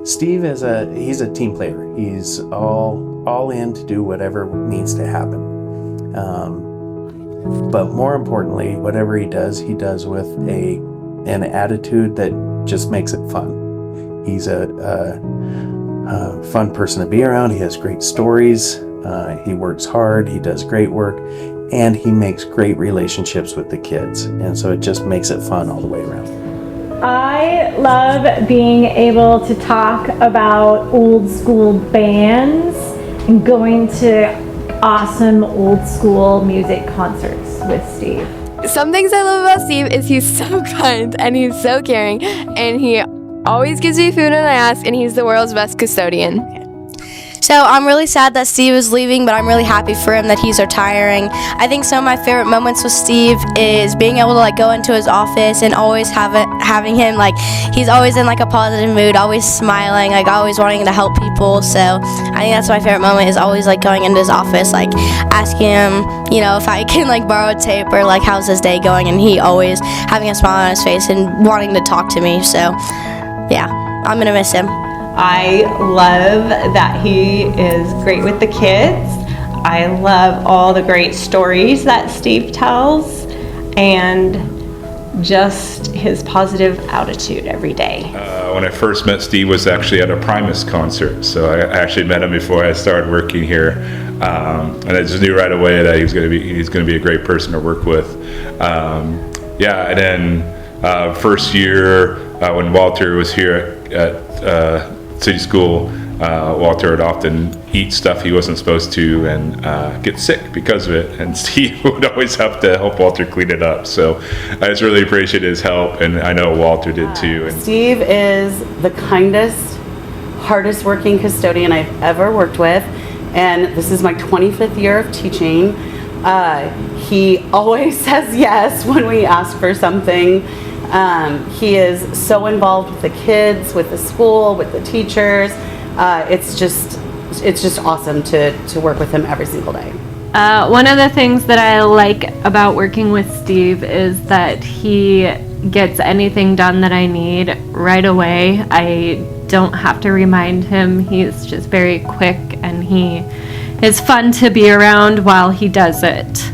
Steve he's a team player. He's all in to do whatever needs to happen. But more importantly, whatever he does with an attitude that just makes it fun. He's a fun person to be around. He has great stories. He works hard. He does great work, and he makes great relationships with the kids. And so it just makes it fun all the way around. I love being able to talk about old school bands and going to awesome old school music concerts with Steve. Some things I love about Steve is he's so kind and he's so caring, and he always gives me food when I ask, and he's the world's best custodian. So I'm really sad that Steve is leaving, but I'm really happy for him that he's retiring. I think some of my favorite moments with Steve is being able to go into his office and always having him he's always in a positive mood, always smiling, always wanting to help people. So I think that's my favorite moment, is always going into his office, asking him, if I can borrow a tape, or how's his day going, and he always having a smile on his face and wanting to talk to me. So yeah, I'm gonna miss him. I love that he is great with the kids. I love all the great stories that Steve tells, and just his positive attitude every day. When I first met Steve was actually at a Primus concert, so I actually met him before I started working here, and I just knew right away that he's going to be a great person to work with. And then first year when Walter was here at City School, Walter would often eat stuff he wasn't supposed to and get sick because of it, and Steve would always have to help Walter clean it up. So I just really appreciate his help, and I know Walter did too. Steve is the kindest, hardest working custodian I've ever worked with, and this is my 25th year of teaching. He always says yes when we ask for something. He is so involved with the kids, with the school, with the teachers. It's just awesome to work with him every single day. One of the things that I like about working with Steve is that he gets anything done that I need right away. I don't have to remind him. He's just very quick, and he is fun to be around while he does it.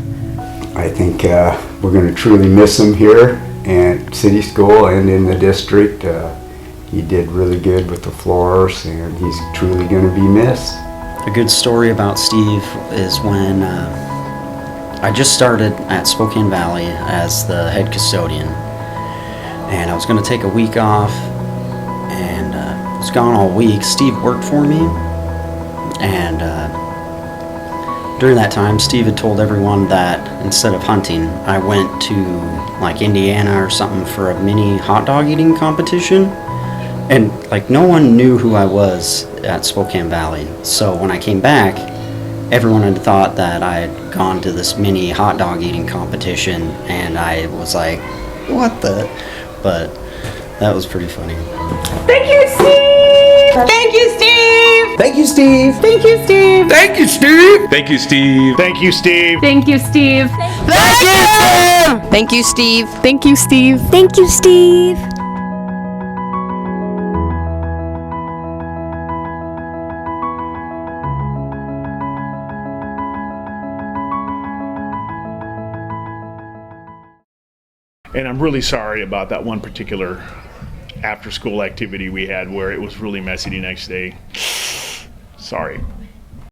I think we're going to truly miss him here at City School and in the district. He did really good with the floors, and he's truly going to be missed. A good story about Steve is when I just started at Spokane Valley as the head custodian, and I was going to take a week off, and I was gone all week. Steve worked for me, and during that time, Steve had told everyone that instead of hunting, I went to Indiana or something for a mini hot dog eating competition. And no one knew who I was at Spokane Valley. So when I came back, everyone had thought that I had gone to this mini hot dog eating competition, and I was like, what the? But that was pretty funny. Thank you, Steve! Thank you, Steve! Thank you, Steve! Thank you, Steve! Thank you, Steve! Thank you, Steve! Thank you, Steve! Thank you, Steve! Thank you, Steve. Thank you, Steve. Thank you, Steve. And I'm really sorry about that one particular after-school activity we had where it was really messy the next day. Sorry.